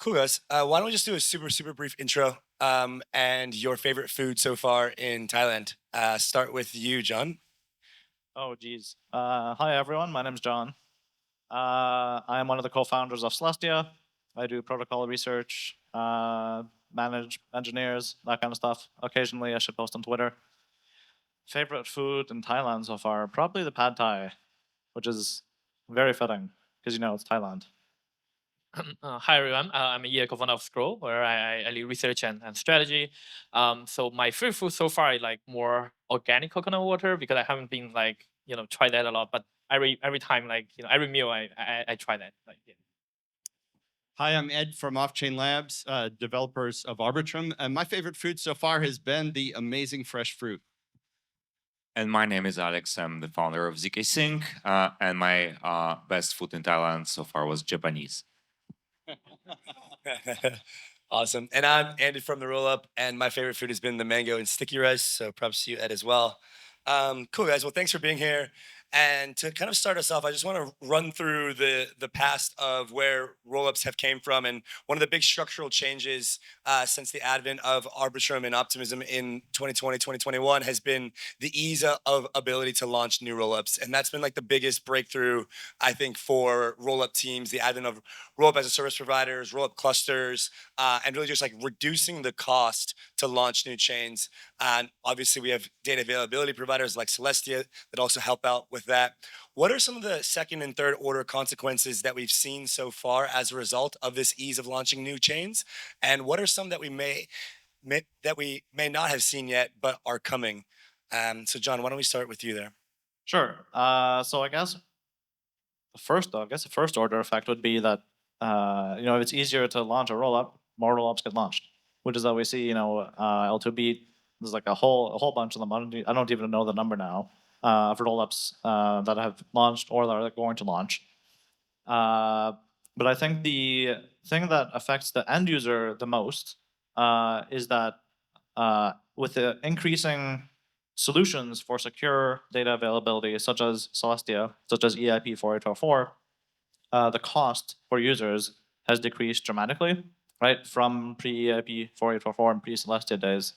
Cool, guys. Why don't we just do a super brief intro and your favorite food so far in Thailand? Start with you, John. Oh, geez. Hi, everyone. My name's John. I am one of the co-founders of Celestia. I do protocol research, manage engineers, that kind of stuff. Occasionally, I should post on Twitter. Favorite food in Thailand so far? Probably the pad thai, which is very fitting because it's Thailand. Hi everyone, I'm a co-founder of Scroll, where I lead research and strategy. So my favorite food so far is like more organic coconut water because I haven't been like try that a lot. But every time like every meal I try that. Like yeah. Hi, I'm Ed from Off Chain Labs, developers of Arbitrum. And my favorite food so far has been the amazing fresh fruit. And my name is Alex. I'm the founder of ZK Sync, and my best food in Thailand so far was Japanese. Awesome. And I'm Andy from the Roll Up, and my favorite food has been the mango and sticky rice. So props to you, Ed, as well. Cool, guys. Well, thanks for being here. And to kind of start us off, I just want to run through the past of where rollups have came from. And one of the big structural changes since the advent of Arbitrum and Optimism in 2020, 2021 has been the ease of ability to launch new rollups. And that's been like the biggest breakthrough, I think, for rollup teams, the advent of rollup as a service providers, rollup clusters, and really just like reducing the cost to launch new chains. And obviously, we have data availability providers like Celestia that also help out with that. What are some of the second and third order consequences that we've seen so far as a result of this ease of launching new chains? And what are some that we may not have seen yet but are coming? So, John, why don't we start with you there? Sure. So I guess the first order effect would be that if it's easier to launch a rollup, more rollups get launched, which is that we see L2B. There's like a whole bunch of them. I don't even know the number now of rollups that have launched or that are going to launch. But I think the thing that affects the end user the most is that with the increasing solutions for secure data availability, such as Celestia, such as EIP 4844, the cost for users has decreased dramatically, right? From pre-EIP 4844 and pre-Celestia days,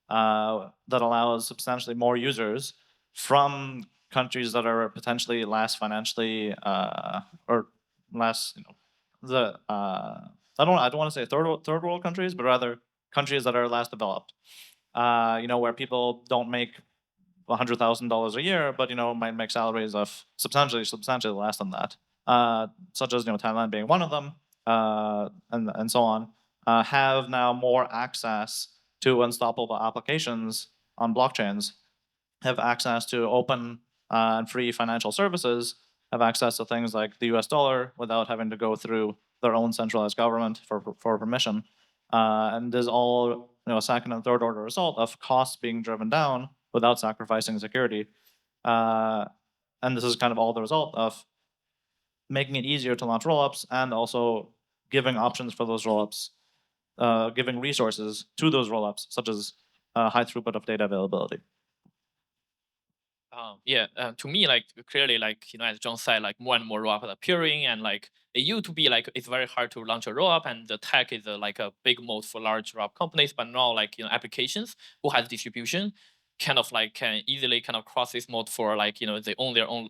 that allows substantially more users from countries that are potentially less financially or less, the I don't want to say third world countries, but rather countries that are less developed. Where people don't make $100,000 a year, but might make salaries of substantially less than that, such as Thailand being one of them, and so on, have now more access to unstoppable applications on blockchains, have access to open and free financial services, have access to things like the US dollar without having to go through their own centralized government for permission. And there's all a second and third order result of costs being driven down without sacrificing security. And this is kind of all the result of making it easier to launch rollups and also giving options for those rollups, giving resources to those rollups, such as high throughput of data availability. To me, like clearly, like as John said, like more and more rollup appearing, and like it used to be like it's very hard to launch a rollup, and the tech is like a big moat for large rollup companies. But now, like applications who has distribution, kind of like can easily kind of cross this moat for like they own their own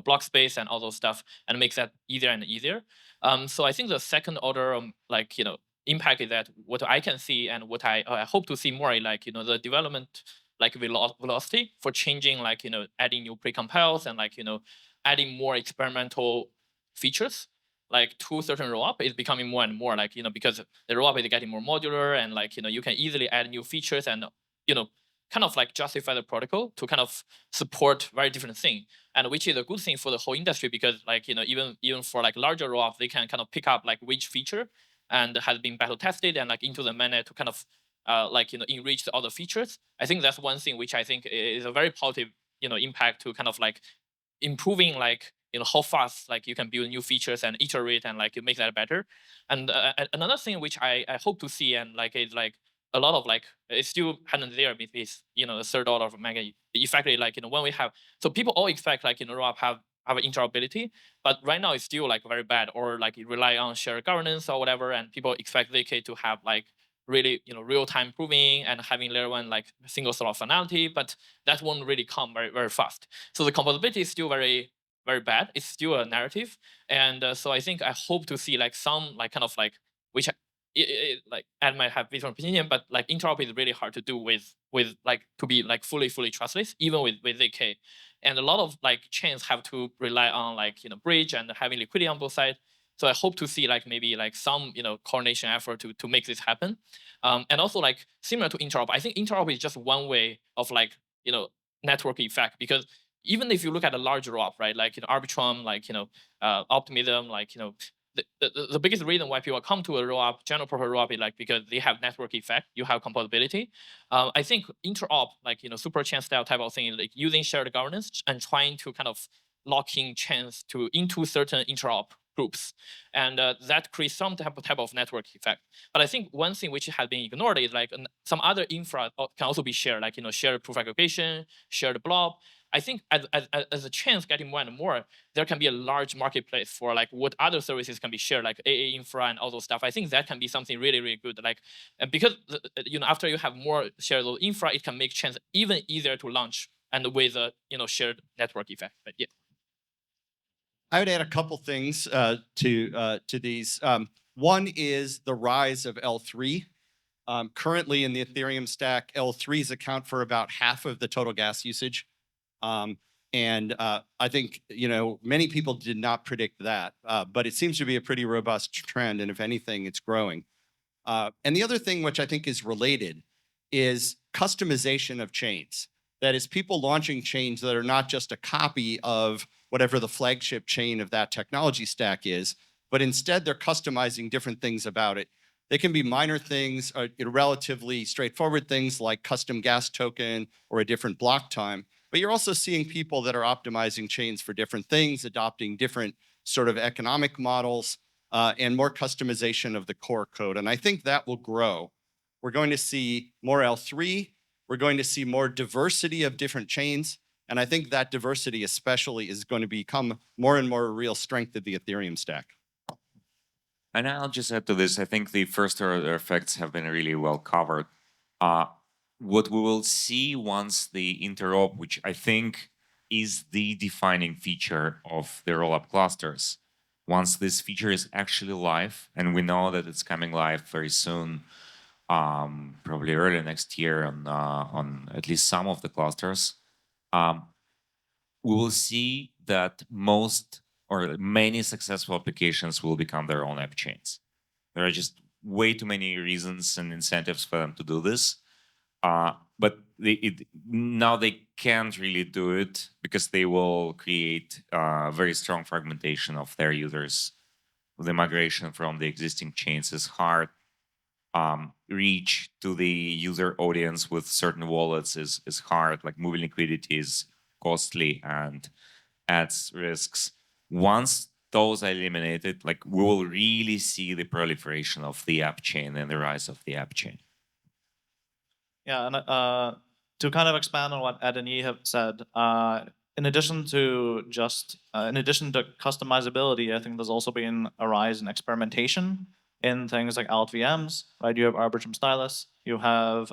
block space and all those stuff, and makes that easier and easier. So I think the second order impact is that what I can see and what I hope to see more is like the development like velocity for changing like adding new precompiles and like adding more experimental features like to certain rollup is becoming more and more like because the rollup is getting more modular and like you can easily add new features and kind of like justify the protocol to kind of support very different thing, and which is a good thing for the whole industry because like even for like larger rollup they can kind of pick up like which feature and has been battle tested and like into the mainnet to kind of enrich the other features. I think that's one thing which I think is a very positive impact to kind of like improving like how fast like you can build new features and iterate and like make that better. And another thing which I hope to see and like is like a lot of like it's still hadn't there is the third order of mega effectively like when we have so people all expect like rollup have have interoperability. But right now it's still like very bad, or like it rely on shared governance or whatever, and people expect ZK to have like really real-time proving and having layer one like single source of finality, but that won't really come very very fast. So the compatibility is still very very bad. It's still a narrative, and so I think I hope to see like some like kind of like which like Ed might have different opinion, but like interop is really hard to do with like to be like fully trustless, even with ZK. And a lot of like chains have to rely on like bridge and having liquidity on both sides. So I hope to see like maybe like some coordination effort to make this happen. And also like similar to interop, I think interop is just one way of like network effect, because even if you look at a large ROP, right, like Arbitrum, like Optimism, like the biggest reason why people come to a rollup, general purpose rollup, is like because they have network effect, you have compatibility. I think interop, like super chain style type of thing, like using shared governance and trying to kind of lock in chains into certain interop groups, and that creates some type of network effect. But I think one thing which has been ignored is like some other infra can also be shared, like shared proof aggregation, shared blob. I think as the chains getting more and more, there can be a large marketplace for like what other services can be shared, like AA infra and all those stuff. I think that can be something really, really good. Like, because after you have more shared infra, it can make chains even easier to launch and with a shared network effect. But yeah. I would add a couple things to these. One is the rise of L3. Currently in the Ethereum stack, L3s account for about half of the total gas usage. And I think, many people did not predict that, but it seems to be a pretty robust trend. And if anything, it's growing. And the other thing, which I think is related, is customization of chains. That is, people launching chains that are not just a copy of whatever the flagship chain of that technology stack is, but instead they're customizing different things about it. They can be minor things, or relatively straightforward things like custom gas token or a different block time. But you're also seeing people that are optimizing chains for different things, adopting different sort of economic models, and more customization of the core code. And I think that will grow. We're going to see more L3. We're going to see more diversity of different chains. And I think that diversity especially is going to become more and more a real strength of the Ethereum stack. And I'll just add to this, I think the first order effects have been really well covered. What we will see once the interop, which I think is the defining feature of the rollup clusters, once this feature is actually live, and we know that it's coming live very soon, probably early next year on at least some of the clusters, we will see that most or many successful applications will become their own app chains. There are just way too many reasons and incentives for them to do this. But now they can't really do it because they will create very strong fragmentation of their users. The migration from the existing chains is hard. Reach to the user audience with certain wallets is hard. Like moving liquidity is costly and adds risks. Once those are eliminated, like we will really see the proliferation of the app chain and the rise of the app chain. Yeah, and to kind of expand on what Ed and Yi have said, in addition to customizability, I think there's also been a rise in experimentation in things like LVMs, right? You have Arbitrum Stylus, you have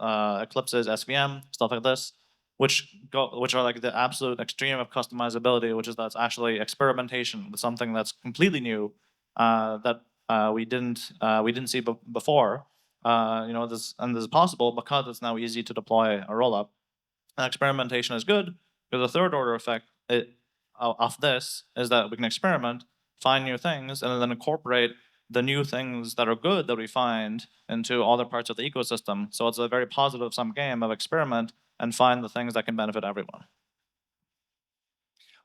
Eclipse's SVM, stuff like this, which are like the absolute extreme of customizability, which is that's actually experimentation with something that's completely new that we didn't see before. This is possible because it's now easy to deploy a rollup. And experimentation is good because the third order effect of this is that we can experiment, find new things, and then incorporate the new things that are good that we find into other parts of the ecosystem. So it's a very positive sum game of experiment and find the things that can benefit everyone.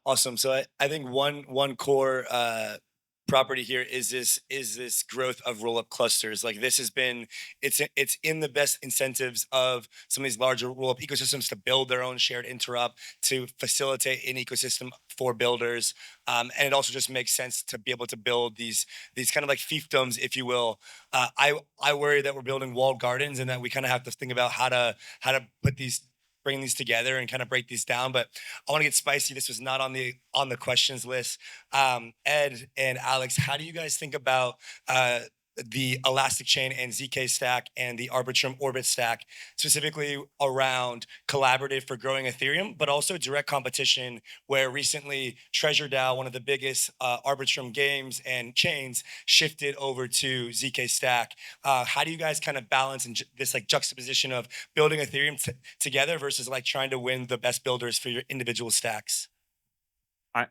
Awesome. So I think one core property here is this growth of rollup clusters. Like this has been, it's in the best incentives of some of these larger rollup ecosystems to build their own shared interop, to facilitate an ecosystem for builders, and it also just makes sense to be able to build these kind of like fiefdoms, if you will. I worry that we're building walled gardens and that we kind of have to think about how to put these bringing these together and kind of break these down. But I want to get spicy. This was not on the questions list. Ed and Alex, how do you guys think about the Elastic Chain and ZK stack and the Arbitrum Orbit stack, specifically around collaborative for growing Ethereum, but also direct competition, where recently Treasure DAO, one of the biggest Arbitrum games and chains, shifted over to ZK stack. How do you guys kind of balance this like juxtaposition of building Ethereum together versus like trying to win the best builders for your individual stacks?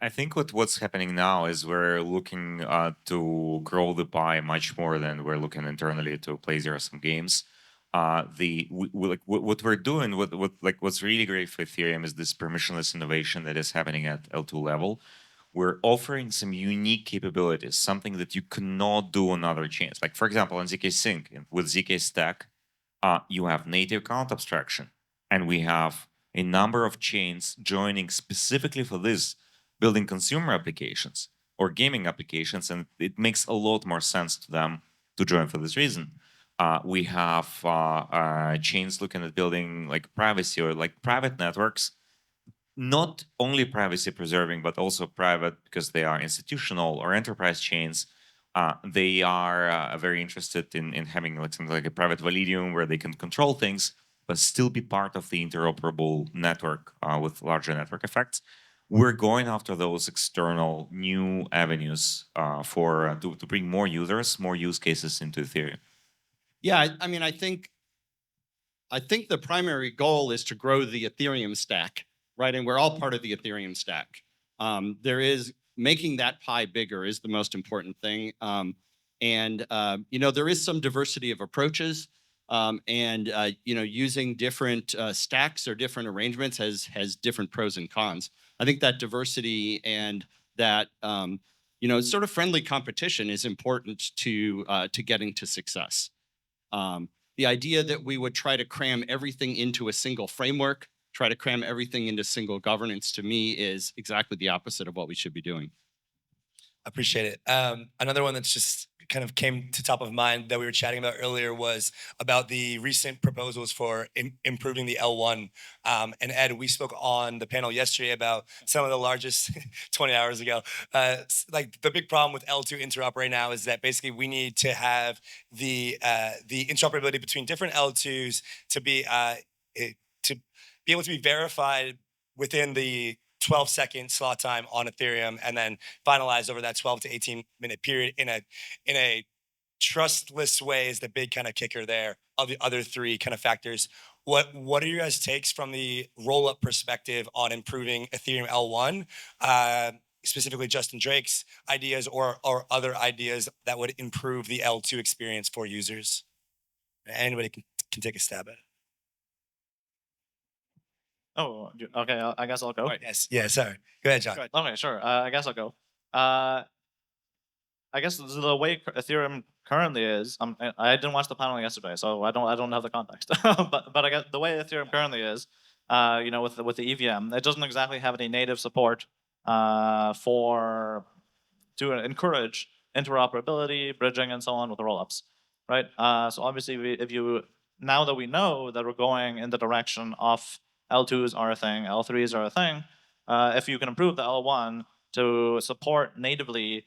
I think what's happening now is we're looking to grow the pie much more than we're looking internally to play zero-sum games. What we're doing, what's really great for Ethereum is this permissionless innovation that is happening at L2 level. We're offering some unique capabilities, something that you cannot do on other chains. Like for example, on ZK Sync with ZK Stack, you have native count abstraction, and we have a number of chains joining specifically for this, building consumer applications or gaming applications, and it makes a lot more sense to them to join for this reason. We have chains looking at building like privacy or like private networks, not only privacy preserving, but also private because they are institutional or enterprise chains. They are very interested in having like something like a private Validium where they can control things, but still be part of the interoperable network with larger network effects. We're going after those external new avenues to bring more users, more use cases into Ethereum. Yeah, I mean, I think the primary goal is to grow the Ethereum stack, right? And we're all part of the Ethereum stack. There is making that pie bigger is the most important thing. You know, there is some diversity of approaches. You know, using different stacks or different arrangements has different pros and cons. I think that diversity and that you know, sort of friendly competition is important to getting to success. The idea that we would try to cram everything into a single framework, try to cram everything into single governance, to me is exactly the opposite of what we should be doing. Appreciate it. Another one that's just kind of came to top of mind that we were chatting about earlier was about the recent proposals for improving the L1. And Ed, we spoke on the panel yesterday about some of the largest 20 hours ago. Like the big problem with L2 interop right now is that basically we need to have the interoperability between different L2s to be able to be verified within the 12-second slot time on Ethereum, and then finalized over that 12 to 18-minute period in a trustless way is the big kind of kicker there of the other three kind of factors. What are your guys' takes from the roll-up perspective on improving Ethereum L1, specifically Justin Drake's ideas or other ideas that would improve the L2 experience for users? Anybody can take a stab at it. Oh, okay. I guess I'll go. Yes. Yeah. Sorry. Go ahead, John. Okay, sure. I guess I'll go. I guess the way Ethereum currently is, I didn't watch the panel yesterday, so I don't have the context. but I guess the way Ethereum currently is, you know, with the EVM, it doesn't exactly have any native support to encourage interoperability, bridging, and so on with the rollups, right? So obviously, now that we know that we're going in the direction of L2s are a thing, L3s are a thing, if you can improve the L1 to support natively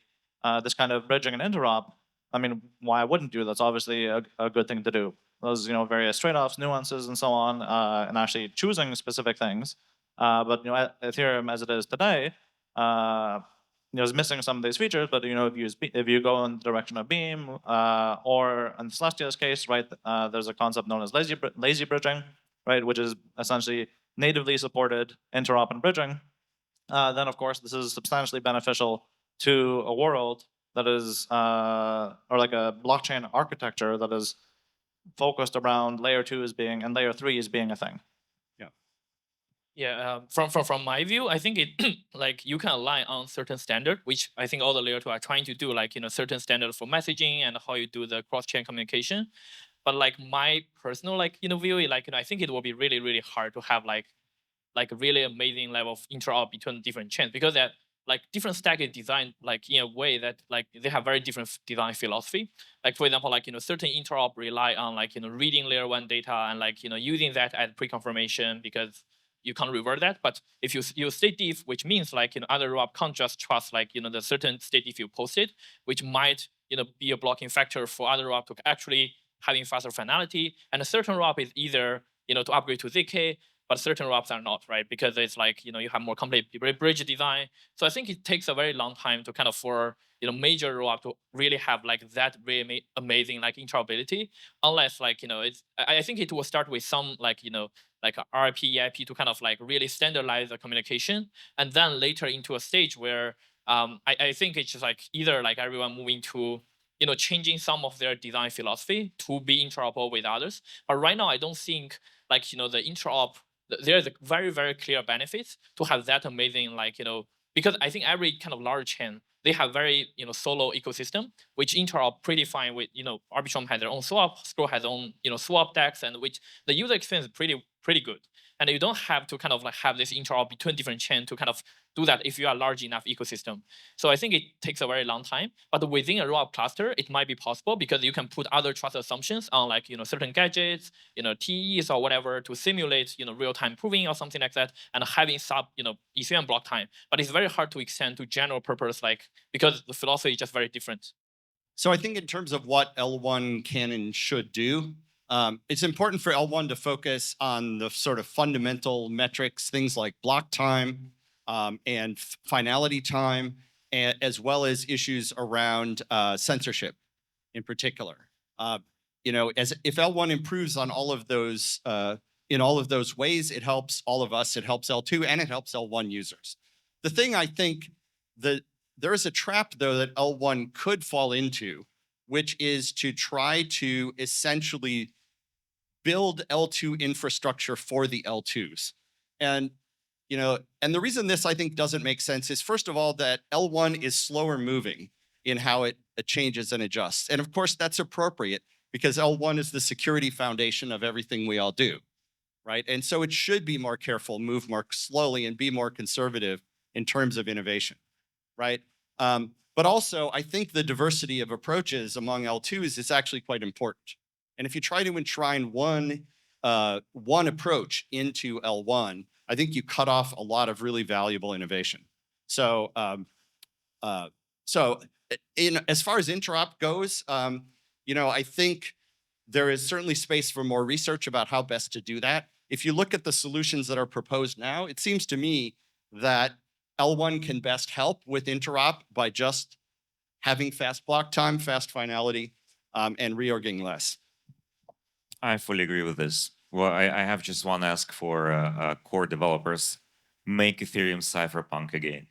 this kind of bridging and interop, I mean, why wouldn't you? That's obviously a good thing to do. Those, you know, various trade-offs, nuances, and so on, and actually choosing specific things. But you know, Ethereum as it is today, you know, is missing some of these features. But you know, if you go in the direction of Beam, or in Celestia's case, right, there's a concept known as lazy bridging, right, which is essentially natively supported interop and bridging. Then of course this is substantially beneficial to a world that is, or like a blockchain architecture that is focused around layer 2s being and layer 3s being a thing. Yeah, from my view, I think it like you can align on certain standard, which I think all the layer 2 are trying to do, like, you know, certain standard for messaging and how you do the cross-chain communication. But like my personal, like, you know, view, like, you know, I think it will be really hard to have like a really amazing level of interop between different chains, because that like different stack is designed like in a way that like they have very different design philosophy. Like for example, like certain interop rely on like reading layer one data and like using that as pre-confirmation because you can't revert that. But if you use state diff, which means like other rollup can't just trust like the certain state diff you posted, which might be a blocking factor for other rollup to actually having faster finality. And a certain rollup is either to upgrade to ZK, but certain rollups are not, right? Because it's like you have more complete bridge design. So I think it takes a very long time to kind of for major rollup to really have like that really amazing like interoperability, unless like it's I think it will start with some like like a RIP, EIP to kind of like really standardize the communication, and then later into a stage where I think it's just like either like everyone moving to changing some of their design philosophy to be interoperable with others. But right now, I don't think like the interop. There's a very very clear benefits to have that amazing like because I think every kind of large chain they have very solo ecosystem which interop pretty fine with Arbitrum has their own swap, Scroll has their own swap decks, and which the user experience is pretty good. And you don't have to kind of like have this interop between different chains to kind of do that if you are a large enough ecosystem. So I think it takes a very long time, but within a rollup cluster, it might be possible because you can put other trust assumptions on like certain gadgets, TEs or whatever to simulate real-time proving or something like that, and having sub Ethereum block time. But it's very hard to extend to general purpose like because the philosophy is just very different. So I think in terms of what L1 can and should do, it's important for L1 to focus on the sort of fundamental metrics, things like block time and finality time, as well as issues around censorship in particular. As if L1 improves on all of those in all of those ways, it helps all of us. It helps L2 and it helps L1 users. The thing I think that there is a trap though that L1 could fall into, which is to try to essentially build L2 infrastructure for the L2s. And and the reason this I think doesn't make sense is first of all that L1 is slower moving in how it changes and adjusts. And of course that's appropriate because L1 is the security foundation of everything we all do, right? And so it should be more careful, move more slowly, and be more conservative in terms of innovation, right? But also, I think the diversity of approaches among L2s is actually quite important. And if you try to enshrine one approach into L1, I think you cut off a lot of really valuable innovation. So, as far as interop goes, I think there is certainly space for more research about how best to do that. If you look at the solutions that are proposed now, it seems to me that L1 can best help with interop by just having fast block time, fast finality, and reorging less. I fully agree with this. Well, I have just one ask for core developers: make Ethereum cypherpunk again.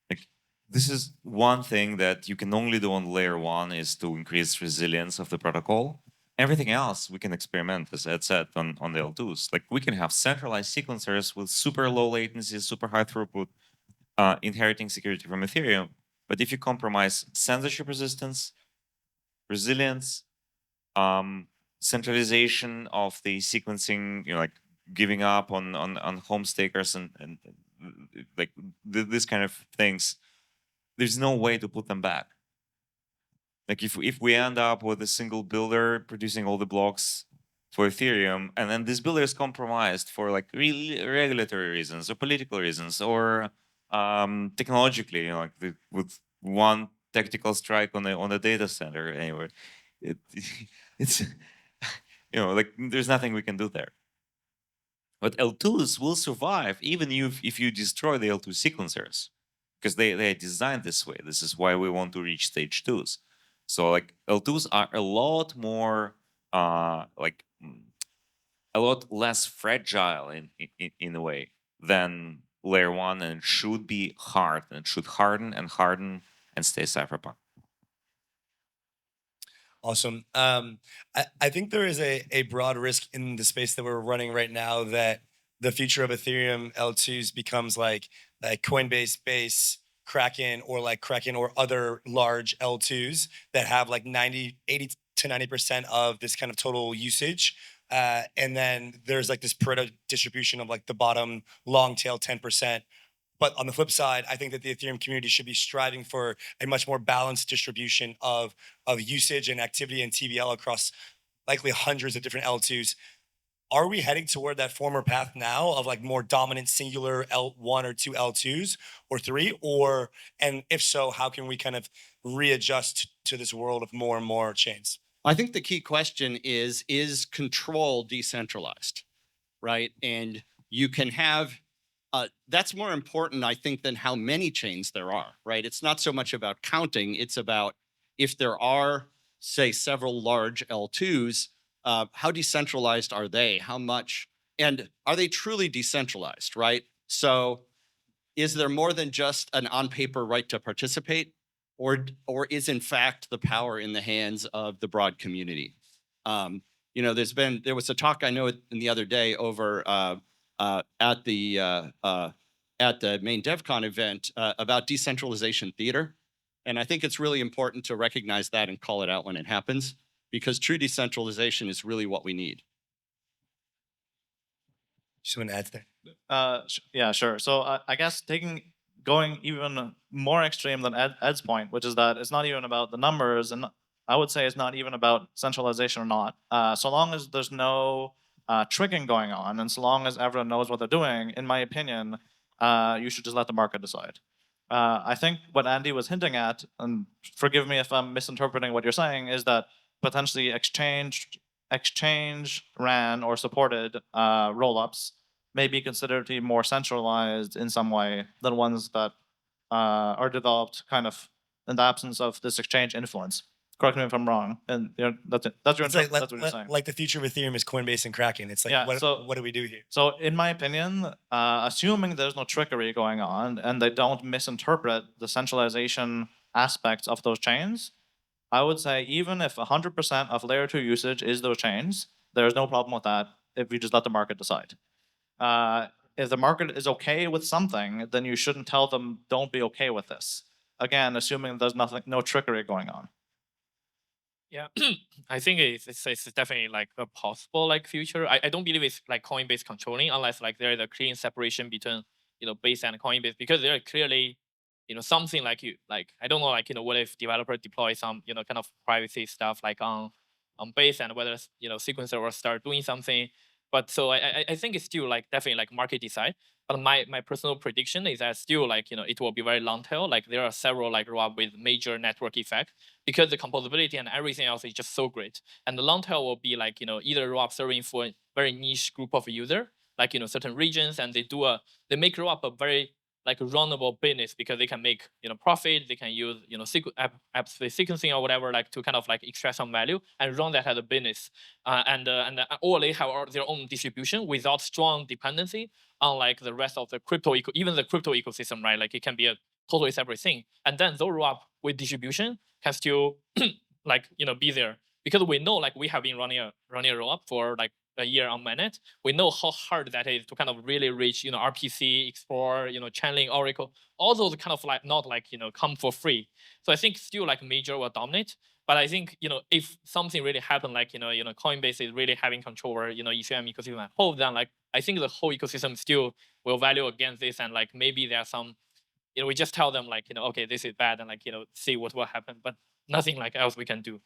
Like, this is one thing that you can only do on layer one is to increase resilience of the protocol. Everything else we can experiment, as Ed said, on the L2s. Like we can have centralized sequencers with super low latency, super high throughput, inheriting security from Ethereum. But if you compromise censorship resistance, resilience, centralization of the sequencing, like giving up on home stakers and like this kind of things, there's no way to put them back. Like if we end up with a single builder producing all the blocks for Ethereum, and then this builder is compromised for like really regulatory reasons or political reasons or technologically, like with one tactical strike on the data center anyway, it's like there's nothing we can do there. But L2s will survive even if you destroy the L2 sequencers, because they are designed this way. This is why we want to reach stage 2s. So like L2s are a lot more a lot less fragile in a way than layer one, and it should be hard, and it should harden and stay cypherpunk. Awesome. I think there is a broad risk in the space that we're running right now that the future of Ethereum L2s becomes like Coinbase Base, Kraken, or other large L2s that have like 80 to 90% of this kind of total usage. And then there's like this Pareto distribution of like the bottom long tail 10% But on the flip side, I think that the Ethereum community should be striving for a much more balanced distribution of usage and activity and TVL across likely hundreds of different L2s. Are we heading toward that former path now of like more dominant singular L1 or two L2s or three? Or, and if so, how can we kind of readjust to this world of more and more chains? I think the key question is control decentralized, right? And you can have, that's more important, I think, than how many chains there are, right? It's not so much about counting, it's about if there are, say, several large L2s, how decentralized are they? How much, and are they truly decentralized, right? So is there more than just an on-paper right to participate? Or is in fact the power in the hands of the broad community? You know, there was a talk I know in the other day over at the main DevCon event about decentralization theater, and I think it's really important to recognize that and call it out when it happens, because true decentralization is really what we need. Just want to add there. Yeah, sure. So I guess going even more extreme than Ed's point, which is that it's not even about the numbers, and I would say it's not even about centralization or not. So long as there's no tricking going on, and so long as everyone knows what they're doing, in my opinion, you should just let the market decide. I think what Andy was hinting at, and forgive me if I'm misinterpreting what you're saying, is that potentially exchange ran or supported rollups may be considered to be more centralized in some way than ones that are developed kind of in the absence of this exchange influence. Correct me if I'm wrong. And you know, that's it. That's what you're saying. Like the future of Ethereum is Coinbase and Kraken. It's like, Yeah, what do we do here? So in my opinion, assuming there's no trickery going on and they don't misinterpret the centralization aspects of those chains, I would say even if 100% of layer 2 usage is those chains, there's no problem with that if you just let the market decide. If the market is okay with something, then you shouldn't tell them don't be okay with this. Again, assuming there's no trickery going on. Yeah, I think it's definitely like a possible like future. I don't believe it's like Coinbase controlling unless like there is a clean separation between Base and Coinbase, because there are clearly something like I don't know, like what if developer deploy some kind of privacy stuff like on Base, and whether sequencer will start doing something. But so I think it's still like definitely like market decide. But my personal prediction is that still like it will be very long tail. Like there are several like rollup with major network effect, because the composability and everything else is just so great. And the long tail will be like either rollup serving for a very niche group of user, like certain regions, and they make rollup a very like runnable business, because they can make profit, they can use app-based sequencing or whatever, like to kind of like extract some value and run that as a business, or they have their own distribution without strong dependency on like the rest of the even the crypto ecosystem, right? Like it can be a totally separate thing, and then those rollup with distribution can still like be there, because we know like we have been running a rollup for like a year on mainnet. We know how hard that is to kind of really reach RPC, Explorer, channeling, Oracle, all those kind of like not like come for free. So I think still like major will dominate. But I think if something really happened, like Coinbase is really having control over Ethereum ecosystem at whole, then like I think the whole ecosystem still will value against this, and like maybe there are some we just tell them like okay, this is bad, and like see what will happen, but nothing like else we can do.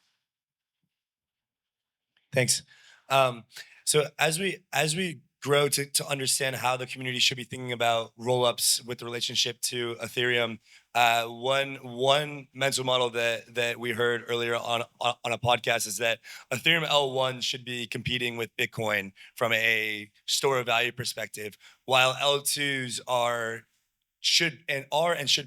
Thanks. So as we grow to understand how the community should be thinking about rollups with the relationship to Ethereum, one mental model that we heard earlier on a podcast is that Ethereum L1 should be competing with Bitcoin from a store of value perspective, while L2s should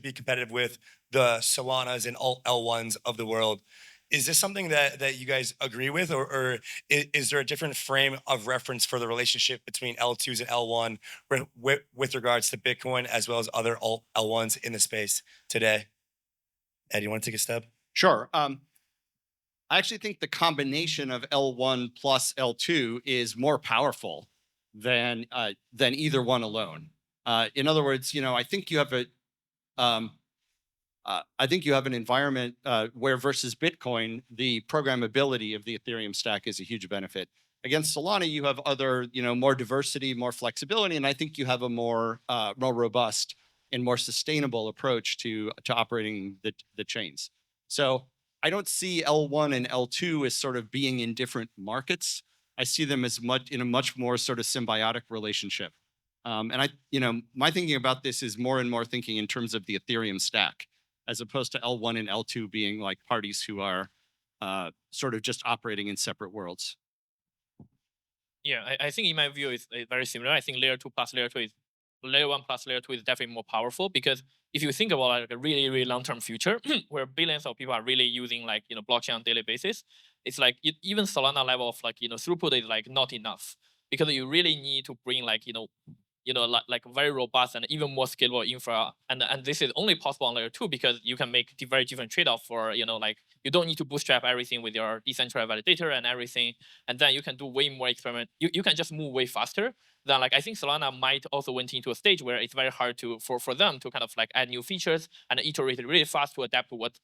be competitive with the Solanas and L1s of the world. Is this something that you guys agree with, or is there a different frame of reference for the relationship between L2s and L1 with regards to Bitcoin as well as other L1s in the space today? Ed, you want to take a step? Sure. I actually think the combination of L1 plus L2 is more powerful than either one alone. In other words, I think you have an environment where versus Bitcoin, the programmability of the Ethereum stack is a huge benefit. Against Solana, you have other, more diversity, more flexibility, and I think you have a more robust and more sustainable approach to operating the chains. So I don't see L1 and L2 as sort of being in different markets. I see them as much in a much more sort of symbiotic relationship. And my thinking about this is more and more thinking in terms of the Ethereum stack, as opposed to L1 and L2 being like parties who are sort of just operating in separate worlds. Yeah, I think in my view it's very similar. I think layer 2 plus layer 2 is layer 1 plus layer 2 is definitely more powerful, because if you think about like a really, really long-term future where billions of people are really using like blockchain on a daily basis, it's like even Solana level of like throughput is like not enough, because you really need to bring like like very robust and even more scalable infra, and this is only possible on layer 2 because you can make very different trade-off for like you don't need to bootstrap everything with your decentralized validator and everything, and then you can do way more experiment. You can just move way faster than like I think Solana might also went into a stage where it's very hard to for them to kind of like add new features and iterate really fast to adapt to what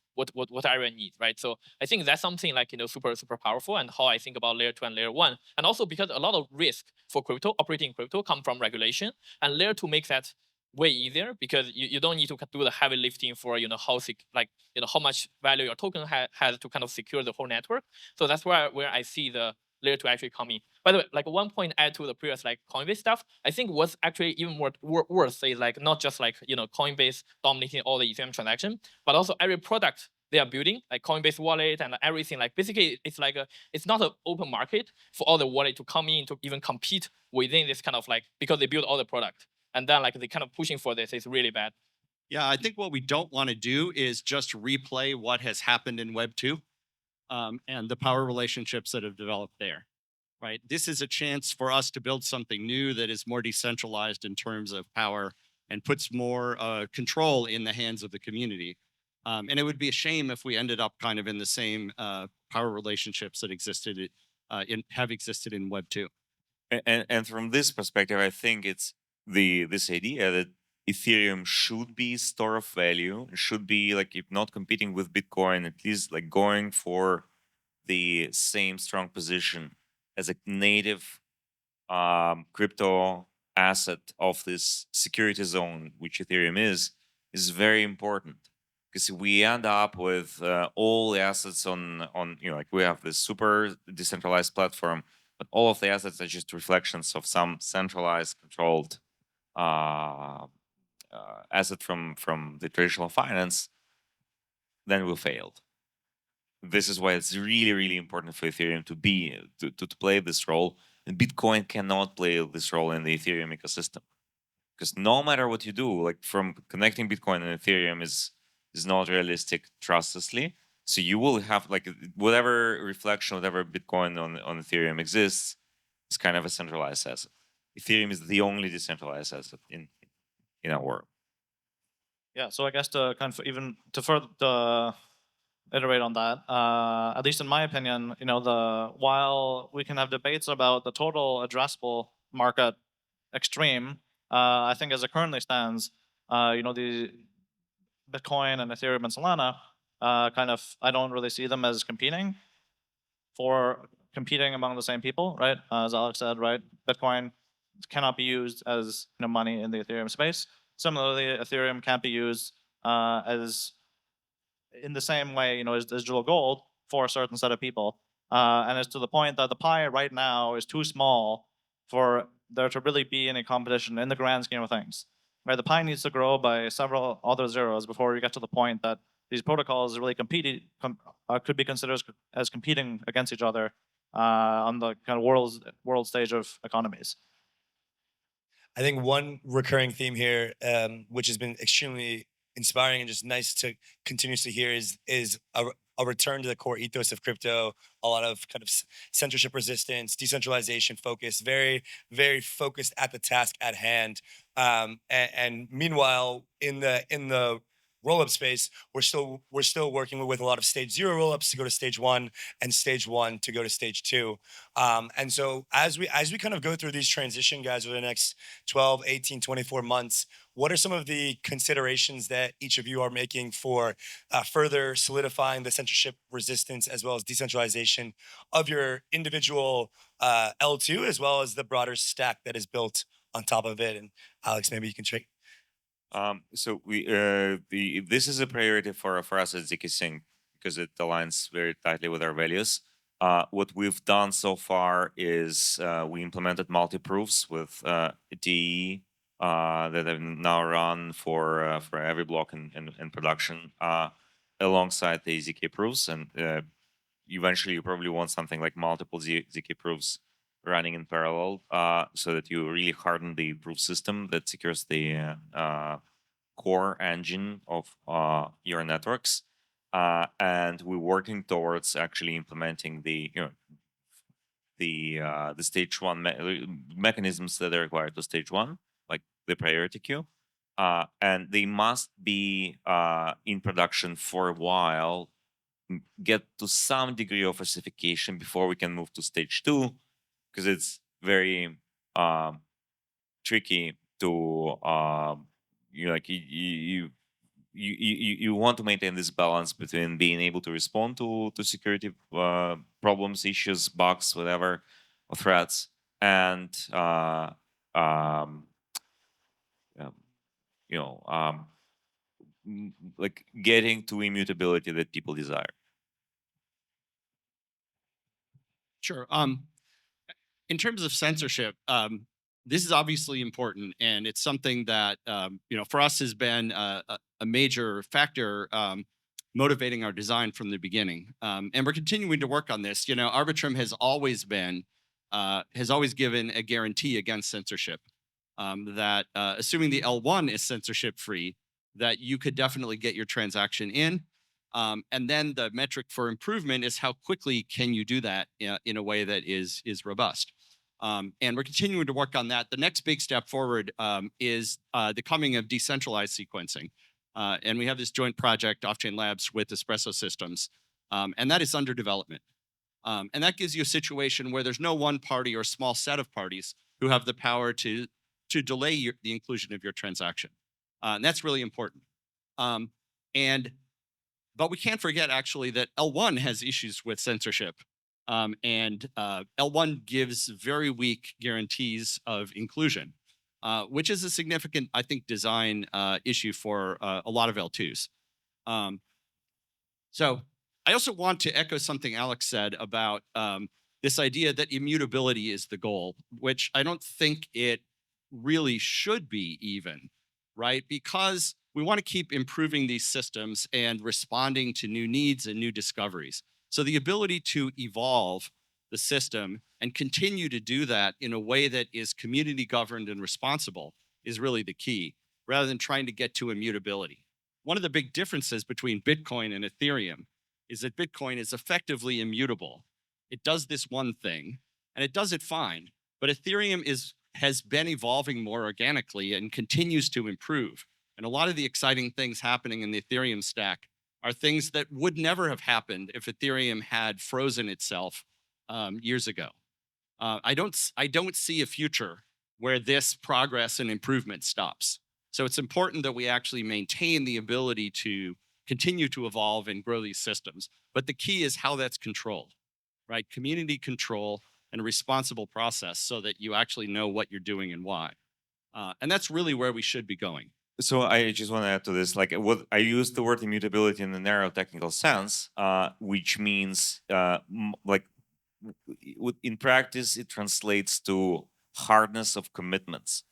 everyone needs, right? So I think that's something like super powerful, and how I think about layer 2 and layer 1, and also because a lot of risk for crypto operating crypto come from regulation, and layer 2 makes that way easier because you don't need to do the heavy lifting for how how much value your token has to kind of secure the whole network. So that's where I see the layer 2 actually coming. By the way, like one point add to the previous like Coinbase stuff, I think what's actually even more worse is like not just like Coinbase dominating all the Ethereum transaction, but also every product they are building, like Coinbase wallet and everything. Like basically, it's like it's not an open market for all the wallet to come in to even compete within this kind of like, because they build all the product, and then like they kind of pushing for this is really bad. Yeah, I think what we don't want to do is just replay what has happened in Web 2 and the power relationships that have developed there, right? This is a chance for us to build something new that is more decentralized in terms of power and puts more control in the hands of the community. And it would be a shame if we ended up kind of in the same power relationships that have existed in Web 2. And from this perspective, I think it's this idea that Ethereum should be store of value, should be like, if not competing with Bitcoin, at least like going for the same strong position as a native crypto asset of this security zone, which Ethereum is very important. Because we end up with all the assets on like we have this super decentralized platform, but all of the assets are just reflections of some centralized controlled asset from the traditional finance, then we failed. This is why it's really important for Ethereum to play this role, and Bitcoin cannot play this role in the Ethereum ecosystem, because no matter what you do, like from connecting Bitcoin and Ethereum is not realistic trustlessly. So you will have like whatever reflection, whatever Bitcoin on Ethereum exists, is kind of a centralized asset. Ethereum is the only decentralized asset in our world. Yeah, so I guess to kind of even to further iterate on that, at least in my opinion, while we can have debates about the total addressable market extreme, I think as it currently stands, the Bitcoin and Ethereum and Solana, I don't really see them as competing among the same people, right? As Alex said, right? Bitcoin cannot be used as money in the Ethereum space. Similarly, Ethereum can't be used as in the same way, as digital gold for a certain set of people. And it's to the point that the pie right now is too small for there to really be any competition in the grand scheme of things. Right? The pie needs to grow by several other zeros before we get to the point that these protocols really could be considered as competing against each other on the kind of world stage of economies. I think one recurring theme here, which has been extremely inspiring and just nice to continuously hear, is a return to the core ethos of crypto. A lot of kind of censorship resistance, decentralization focus, very focused at the task at hand. And meanwhile, in the roll-up space, we're still working with a lot of stage 0 roll-ups to go to stage 1 and stage 1 to go to stage 2. And so as we kind of go through these transition, guys, over the next 12, 18, 24 months, what are some of the considerations that each of you are making for further solidifying the censorship resistance as well as decentralization of your individual L2, as well as the broader stack that is built on top of it? And Alex, maybe you can So this is a priority for us at ZK because it aligns very tightly with our values. What we've done so far is we implemented multi-proofs with DE that have now run for every block in production alongside the ZK proofs, and eventually you probably want something like multiple ZK proofs running in parallel so that you really harden the proof system that secures the core engine of your networks. And we're working towards actually implementing the the stage one mechanisms that are required to stage one, like the priority queue. And they must be in production for a while, get to some degree of ossification before we can move to stage two, because it's very tricky to you want to maintain this balance between being able to respond to security problems, issues, bugs, whatever, or threats, and um, um, like getting to immutability that people desire. Sure. In terms of censorship, this is obviously important, and it's something that for us has been a major factor motivating our design from the beginning. And we're continuing to work on this. Arbitrum has always given a guarantee against censorship. That assuming the L1 is censorship free, that you could definitely get your transaction in. And then the metric for improvement is how quickly can you do that in a way that is robust. And we're continuing to work on that. The next big step forward is the coming of decentralized sequencing. And we have this joint project, Off-Chain Labs, with Espresso Systems, and that is under development. And that gives you a situation where there's no one party or small set of parties who have the power to delay the inclusion of your transaction. And that's really important. But we can't forget, actually, that L1 has issues with censorship. And L1 gives very weak guarantees of inclusion, which is a significant, I think, design issue for a lot of L2s. So I also want to echo something Alex said about this idea that immutability is the goal, which I don't think it really should be even, right? Because we want to keep improving these systems and responding to new needs and new discoveries. So the ability to evolve the system and continue to do that in a way that is community governed and responsible is really the key, rather than trying to get to immutability. One of the big differences between Bitcoin and Ethereum is that Bitcoin is effectively immutable. It does this one thing, and it does it fine. But Ethereum has been evolving more organically and continues to improve. And a lot of the exciting things happening in the Ethereum stack are things that would never have happened if Ethereum had frozen itself years ago. I don't see a future where this progress and improvement stops. So it's important that we actually maintain the ability to continue to evolve and grow these systems. But the key is how that's controlled, right? Community control and a responsible process so that you actually know what you're doing and why. And that's really where we should be going. So I just want to add to this, like what I use the word immutability in the narrow technical sense, which means like in practice it translates to hardness of commitments.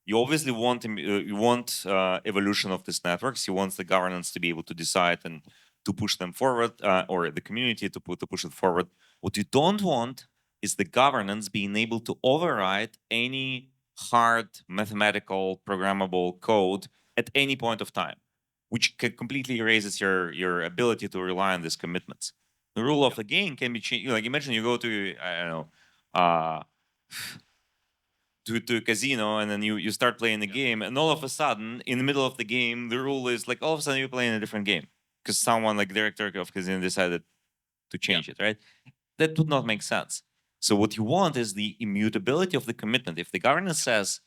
You obviously want evolution of these networks. You want the governance to be able to decide and to push them forward, or the community to push it forward. What you don't want is the governance being able to override any hard mathematical programmable code at any point of time, which completely erases your ability to rely on these commitments. The rule of the game can be changed. Like imagine you go to, I don't know, to a casino, and then you start playing the game, and all of a sudden in the middle of the game the rule is like all of a sudden you're playing a different game because someone like director of casino decided to change it, right? That would not make sense. So what you want is the immutability of the commitment. If the governance says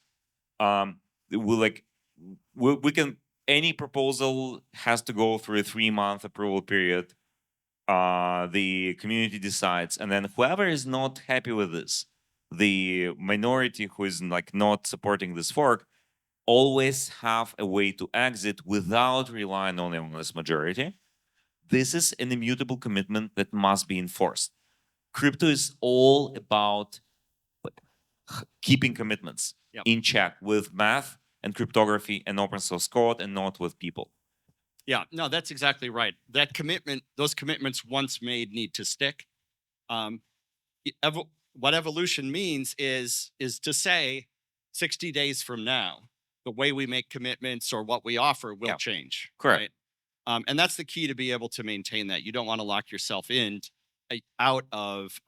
we can, any proposal has to go through a 3-month approval period, the community decides, and then whoever is not happy with this, the minority who is like not supporting this fork, always have a way to exit without relying only on this majority. This is an immutable commitment that must be enforced. Crypto is all about keeping commitments Yep. in check with math and cryptography and open source code, and not with people. Yeah, no, that's exactly right. That commitment, those commitments once made need to stick. What evolution means is to say 60 days from now, the way we make commitments or what we offer will Yeah. change. Correct. Right? And that's the key to be able to maintain that. You don't want to lock yourself in out of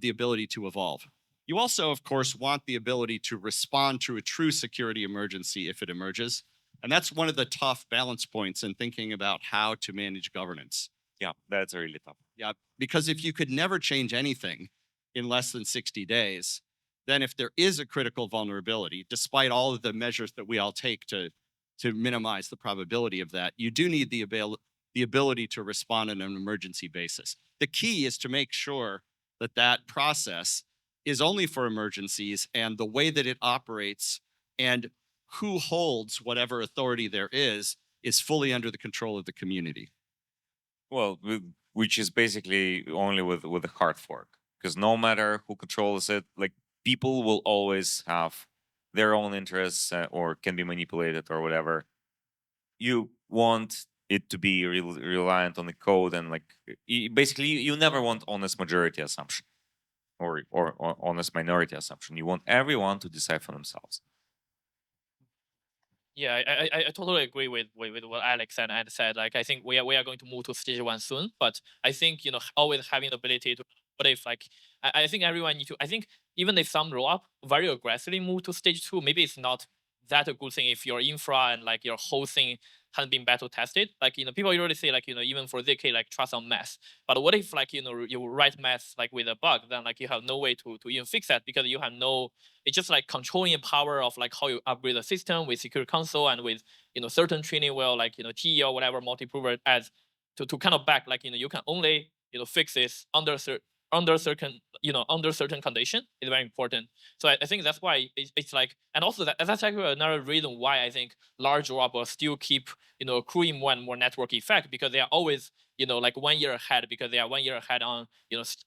the ability to evolve. You also, of course, want the ability to respond to a true security emergency if it emerges. And that's one of the tough balance points in thinking about how to manage governance. Yeah, that's really tough. Yeah, because if you could never change anything in less than 60 days, then if there is a critical vulnerability, despite all of the measures that we all take to minimize the probability of that, you do need the ability to respond on an emergency basis. The key is to make sure that that process is only for emergencies, and the way that it operates and who holds whatever authority there is fully under the control of the community. Well, which is basically only with a hard fork, because no matter who controls it, like people will always have their own interests or can be manipulated or whatever. You want it to be reliant on the code, and like basically you never want honest majority assumption or honest minority assumption. You want everyone to decide for themselves. Yeah, I totally agree with what Alex and Ed said. Like, I think we are going to move to stage 1 soon, but I think, always having the ability to, what if, like, I think everyone need to, I think even if some roll up very aggressively move to stage 2, maybe it's not that a good thing if your infra and like your whole thing hasn't been battle tested. Like, people usually say, like, even for ZK, like, trust on math. But what if, like, you write math like with a bug, then like you have no way to even fix that, because you have no, it's just like controlling the power of like how you upgrade the system with secure console and with certain training wheel, like T or whatever multi-prover adds to kind of back, like you can only fix this under certain condition is very important. So I think that's why it's like, and also that's actually another reason why I think large robots still keep accruing more and more network effect, because they are always like 1 year ahead, because they are 1 year ahead on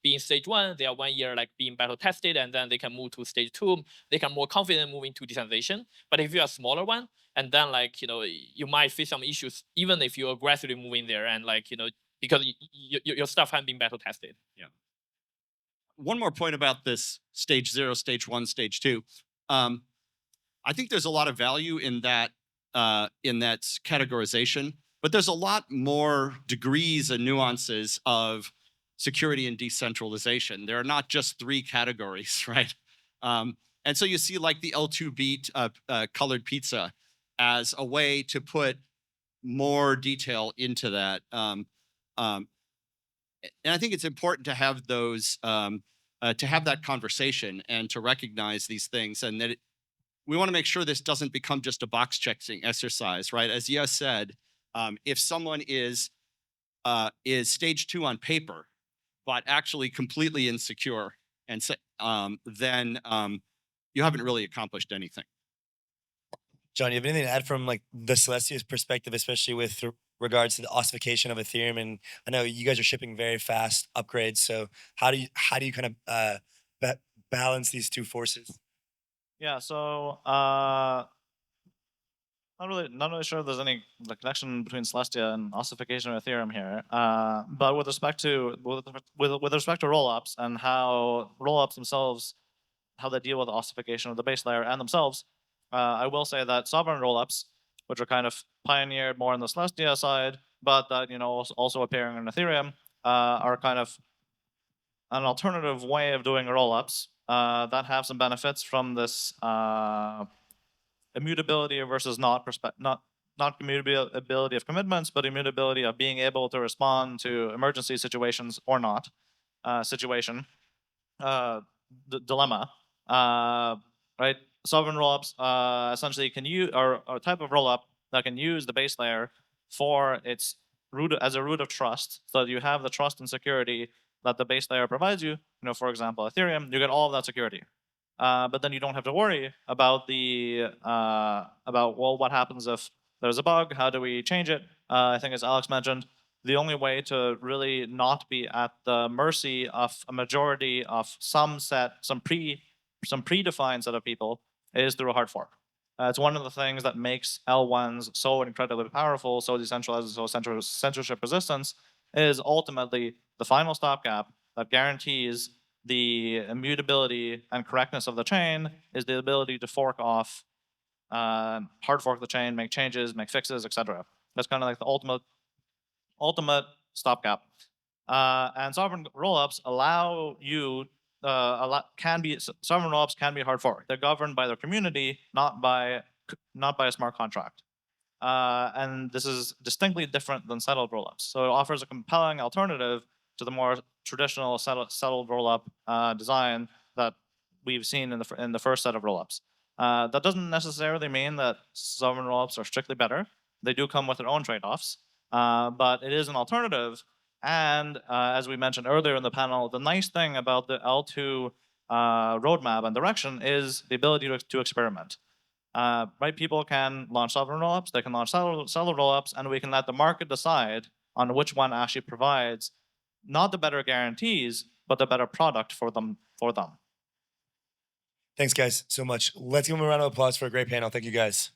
being stage 1, they are 1 year like being battle tested, and then they can move to stage 2, they can more confident moving to decentralization. But if you're a smaller one, and then like you might face some issues even if you're aggressively moving there, and like because your stuff hasn't been battle tested. Yeah. One more point about this stage 0, stage 1, stage 2. I think there's a lot of value in that categorization, but there's a lot more degrees and nuances of security and decentralization. There are not just 3 categories, right? And so you see like the L2 beat colored pizza as a way to put more detail into that. And I think it's important to have those, to have that conversation and to recognize these things, and that we want to make sure this doesn't become just a box checking exercise, right? As Yas said, if someone is stage 2 on paper, but actually completely insecure, and then you haven't really accomplished anything. John, you have anything to add from like the Celestia's perspective, especially with regards to the ossification of Ethereum? And I know you guys are shipping very fast upgrades, so how do you kind of balance these two forces? Yeah, so not really sure if there's any connection between Celestia and ossification of Ethereum here. But with respect to rollups and how rollups themselves, how they deal with the ossification of the base layer and themselves, I will say that sovereign rollups, which are kind of pioneered more on the Celestia side, but that also appearing in Ethereum, are kind of an alternative way of doing rollups that have some benefits from this immutability versus not immutability of commitments, but immutability of being able to respond to emergency situations or not dilemma. Right, sovereign rollups essentially can use or a type of rollup that can use the base layer for its root as a root of trust, so that you have the trust and security that the base layer provides you. For example, Ethereum, you get all of that security. but then you don't have to worry about well, what happens if there's a bug? How do we change it? I think, as Alex mentioned, the only way to really not be at the mercy of a majority of some predefined set of people is through a hard fork. It's one of the things that makes L1s so incredibly powerful, so decentralized, so censorship resistance, is ultimately the final stopgap that guarantees the immutability and correctness of the chain, is the ability to fork off, hard fork the chain, make changes, make fixes, etc. That's kind of like the ultimate stopgap. And sovereign rollups allow you sovereign rollups can be hard forked. They're governed by their community, not by a smart contract. And this is distinctly different than settled rollups. So it offers a compelling alternative to the more traditional settled rollup design that we've seen in the first set of rollups. That doesn't necessarily mean that sovereign rollups are strictly better. They do come with their own trade-offs, but it is an alternative. And as we mentioned earlier in the panel, the nice thing about the L2 roadmap and direction is the ability to experiment. Right, people can launch sovereign rollups, they can launch settled rollups, and we can let the market decide on which one actually provides not the better guarantees, but the better product for them. Thanks, guys, so much. Let's give them a round of applause for a great panel. Thank you, guys.